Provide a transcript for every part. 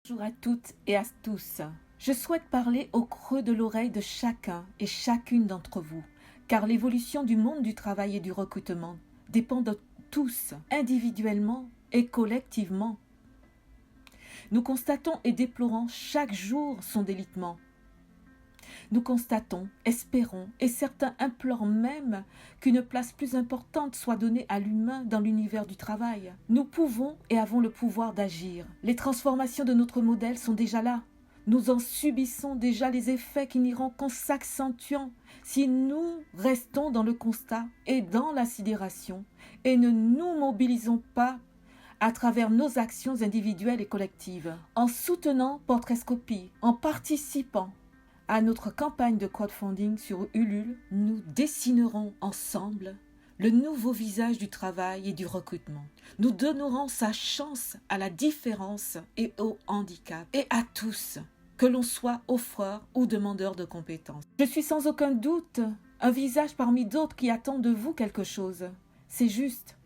Bonjour à toutes et à tous. Je souhaite parler au creux de l'oreille de chacun et chacune d'entre vous, car l'évolution du monde du travail et du recrutement dépend de tous, individuellement et collectivement. Nous constatons et déplorons chaque jour son délitement. Nous constatons, espérons et certains implorent même qu'une place plus importante soit donnée à l'humain dans l'univers du travail. Nous pouvons et avons le pouvoir d'agir. Les transformations de notre modèle sont déjà là. Nous en subissons déjà les effets qui n'iront qu'en s'accentuant si nous restons dans le constat et dans la sidération et ne nous mobilisons pas à travers nos actions individuelles et collectives, en soutenant Portraitscopie, en participant à notre campagne de crowdfunding sur Ulule. Nous dessinerons ensemble le nouveau visage du travail et du recrutement. Nous donnerons sa chance à la différence et au handicap, et à tous, que l'on soit offreur ou demandeur de compétences. Je suis sans aucun doute un visage parmi d'autres qui attend de vous quelque chose. C'est juste.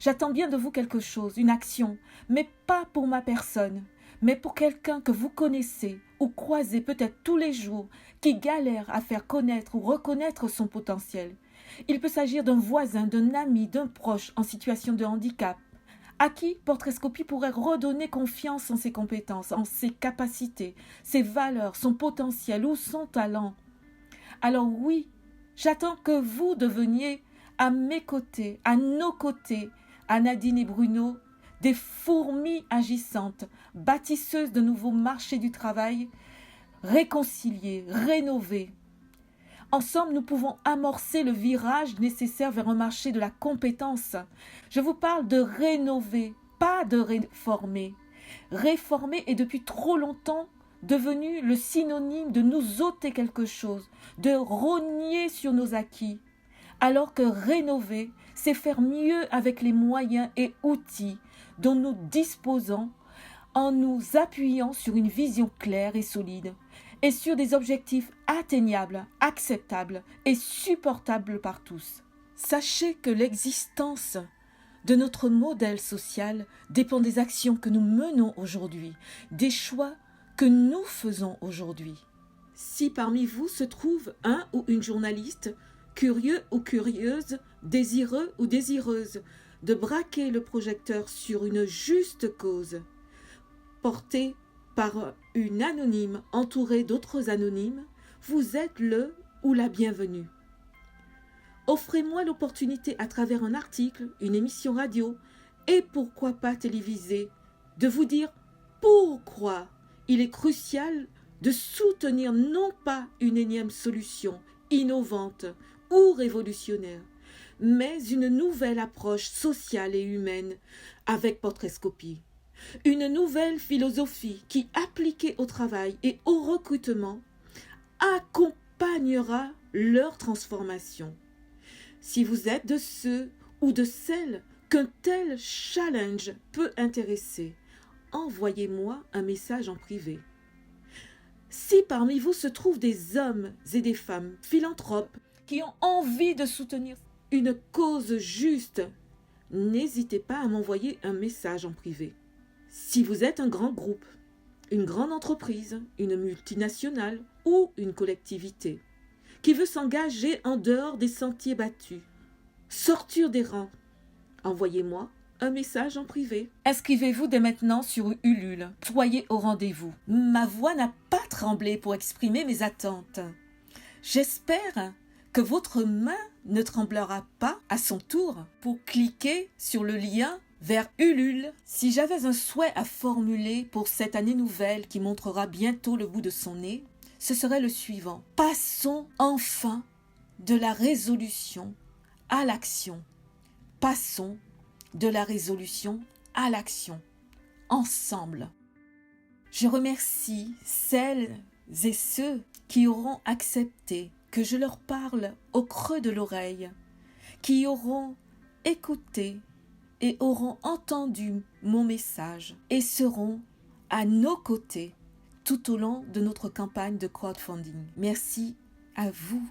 J'attends bien de vous quelque chose, une action, mais pas pour ma personne, mais pour quelqu'un que vous connaissez ou croisez peut-être tous les jours, qui galère à faire connaître ou reconnaître son potentiel. Il peut s'agir d'un voisin, d'un ami, d'un proche en situation de handicap, à qui Portraitscopie pourrait redonner confiance en ses compétences, en ses capacités, ses valeurs, son potentiel ou son talent. Alors oui, j'attends que vous deveniez à mes côtés, à nos côtés, à Nadine et Bruno, des fourmis agissantes, bâtisseuses de nouveaux marchés du travail, réconciliés, rénovés. Ensemble, nous pouvons amorcer le virage nécessaire vers un marché de la compétence. Je vous parle de rénover, pas de réformer. Réformer est depuis trop longtemps devenu le synonyme de nous ôter quelque chose, de rogner sur nos acquis. Alors que rénover, c'est faire mieux avec les moyens et outils dont nous disposons en nous appuyant sur une vision claire et solide et sur des objectifs atteignables, acceptables et supportables par tous. Sachez que l'existence de notre modèle social dépend des actions que nous menons aujourd'hui, des choix que nous faisons aujourd'hui. Si parmi vous se trouve un ou une journaliste, curieux ou curieuse, désireux ou désireuse, de braquer le projecteur sur une juste cause, portée par une anonyme entourée d'autres anonymes, vous êtes le ou la bienvenue. Offrez-moi l'opportunité à travers un article, une émission radio et pourquoi pas télévisée, de vous dire pourquoi il est crucial de soutenir non pas une énième solution innovante ou révolutionnaire, mais une nouvelle approche sociale et humaine avec Portraitscopie. Une nouvelle philosophie qui, appliquée au travail et au recrutement, accompagnera leur transformation. Si vous êtes de ceux ou de celles qu'un tel challenge peut intéresser, envoyez-moi un message en privé. Si parmi vous se trouvent des hommes et des femmes philanthropes qui ont envie de soutenir une cause juste, n'hésitez pas à m'envoyer un message en privé. Si vous êtes un grand groupe, une grande entreprise, une multinationale ou une collectivité qui veut s'engager en dehors des sentiers battus, sortir des rangs, envoyez-moi un message en privé. Inscrivez-vous dès maintenant sur Ulule. Soyez au rendez-vous. Ma voix n'a pas tremblé pour exprimer mes attentes. J'espère que votre main ne tremblera pas à son tour pour cliquer sur le lien vers Ulule. Si j'avais un souhait à formuler pour cette année nouvelle qui montrera bientôt le bout de son nez, ce serait le suivant. Passons enfin de la résolution à l'action. Passons de la résolution à l'action. Ensemble. Je remercie celles et ceux qui auront accepté que je leur parle au creux de l'oreille, qui auront écouté et auront entendu mon message et seront à nos côtés tout au long de notre campagne de crowdfunding. Merci à vous